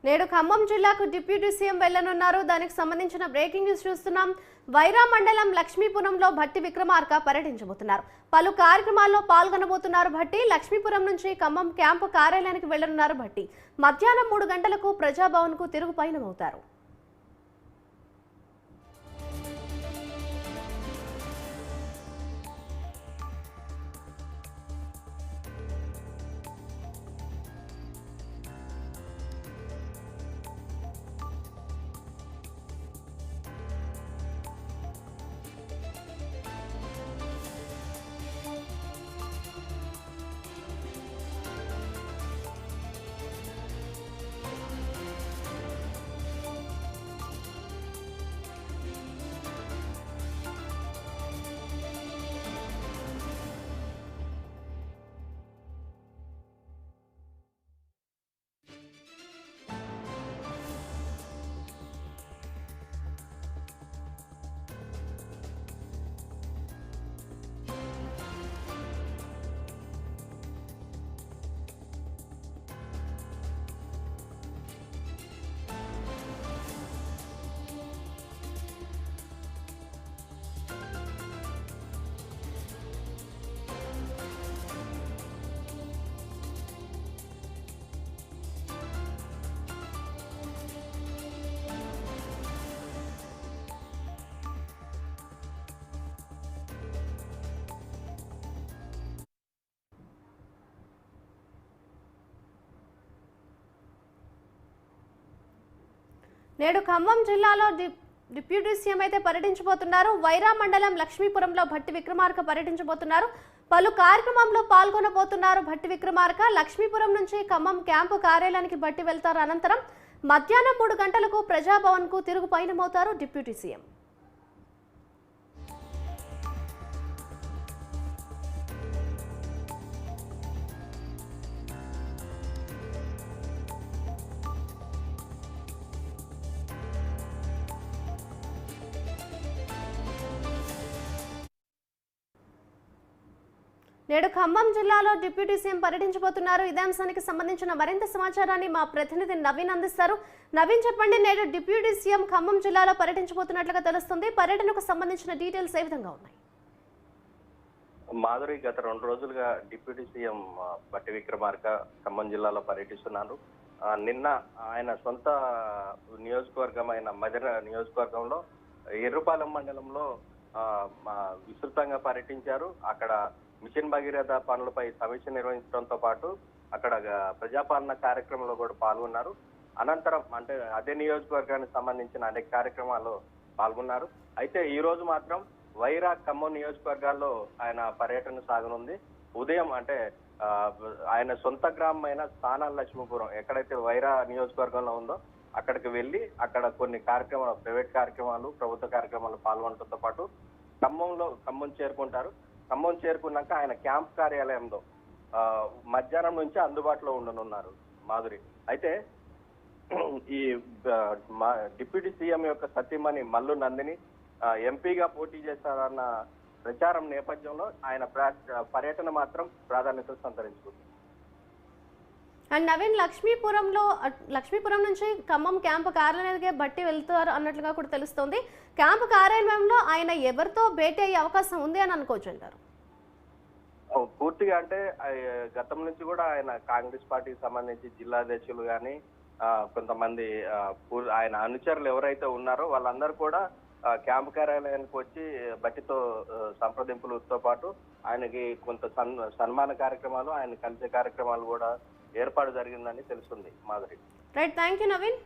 నేడు ఖమ్మం జిల్లాకు deputy CM వెళ్లనున్నారు. దానికి సంబంధించిన బ్రేకింగ్ న్యూస్ చూస్తున్నాం. వైరా మండలం లక్ష్మీపురంలో భట్టి విక్రమార్క పర్యటించబోతున్నారు. పలు కార్యక్రమాల్లో పాల్గొనబోతున్నారు భట్టి. లక్ష్మీపురం నుంచి ఖమ్మం క్యాంపు కార్యాలయానికి వెళ్లనున్నారు భట్టి. మధ్యాహ్నం 3 గంటలకు ప్రజాభవన్ కు తిరుగు పయనమవుతారు. నేడు ఖమ్మం జిల్లాలో డిప్యూటీ సీఎం అయితే పర్యటించబోతున్నారు. వైరా మండలం లక్ష్మీపురంలో భట్టి విక్రమార్క పర్యటించబోతున్నారు. పలు కార్యక్రమంలో పాల్గొనబోతున్నారు భట్టి విక్రమార్క. లక్ష్మీపురం నుంచి ఖమ్మం క్యాంపు కార్యాలయానికి భట్టి వెళ్తారు. అనంతరం మధ్యాహ్నం 3 గంటలకు ప్రజాభవన్ కు తిరుగు పయనమవుతారు డిప్యూటీ సీఎం. నేడు ఖమ్మం జిల్లాలో డిప్యూటీ సీఎం పర్యటించబోతున్నారు. ఇదే అంశానికి సంబంధించిన మరింత సమాచారాన్ని మా ప్రతినిధి నవీన్ అందిస్తారు. నవీన్, చెప్పండి, నేడు డిప్యూటీ సీఎం ఖమ్మం జిల్లాలో పర్యటించబోతున్నట్లుగా తెలుస్తుంది. పర్యటనకు సంబంధించిన డీటెయిల్స్ ఏ విధంగా ఉన్నాయి? మాధురి, గత 2 రోజులుగా డిప్యూటీ సీఎం భట్టి విక్రమార్క ఖమ్మం జిల్లాలో పర్యటిస్తున్నారు. నిన్న ఆయన సొంత నియోజకవర్గమైన మదిర నియోజకవర్గంలో ఎర్రుపాలెం మండలంలో విస్తృతంగా పర్యటించారు. అక్కడ మిషన్ భగీరథ పనులపై సమీక్ష నిర్వహించడంతో పాటు అక్కడ ప్రజాపాలన కార్యక్రమంలో కూడా పాల్గొన్నారు. అనంతరం అంటే అదే నియోజకవర్గానికి సంబంధించిన అనేక కార్యక్రమాల్లో పాల్గొన్నారు. అయితే ఈ రోజు మాత్రం వైరా ఖమ్మం నియోజకవర్గాల్లో ఆయన పర్యటన సాగనుంది. ఉదయం అంటే ఆయన సొంత గ్రామమైన స్థానాల లక్ష్మీపురం ఎక్కడైతే వైరా నియోజకవర్గంలో ఉందో అక్కడికి వెళ్ళి అక్కడ కొన్ని కార్యక్రమాలు, ప్రైవేట్ కార్యక్రమాలు, ప్రభుత్వ కార్యక్రమాలు పాల్గొనడంతో పాటు ఖమ్మం చేరుకుంటారు. ఖమ్మం చేరుకున్నాక ఆయన క్యాంప్ కార్యాలయంలో మధ్యాహ్నం నుంచి అందుబాటులో ఉండనున్నారు మాధురి. అయితే ఈ డిప్యూటీ సీఎం యొక్క సతీమణి మల్లు నందిని ఎంపీగా పోటీ చేస్తారన్న ప్రచారం నేపథ్యంలో ఆయన పర్యటన మాత్రం ప్రాధాన్యత సంతరించుకుంది. అండ్ నవీన్, లక్ష్మీపురం నుంచి ఖమ్మం క్యాంపు కార్యాలయానికి బట్టి వెళ్తారు అన్నట్లుగా కూడా తెలుస్తోంది. క్యాంపు కార్యాలయంలో ఆయన ఎవరితో భేటీ అయ్యే అవకాశం ఉంది అని అనుకోవచ్చు అంటారు? పూర్తిగా అంటే గతం నుంచి కూడా ఆయన కాంగ్రెస్ పార్టీకి సంబంధించి జిల్లా అధ్యక్షులు కానీ కొంతమంది ఆయన అనుచరులు ఎవరైతే ఉన్నారో వాళ్ళందరూ కూడా క్యాంపు కార్యాలయానికి వచ్చి బట్టితో సంప్రదింపులతో పాటు ఆయనకి కొంత సన్మాన కార్యక్రమాలు, ఆయన కలిసే కార్యక్రమాలు కూడా ఏర్పాటు జరిగిందని తెలుస్తుంది Madhuri. Right, thank you Naveen.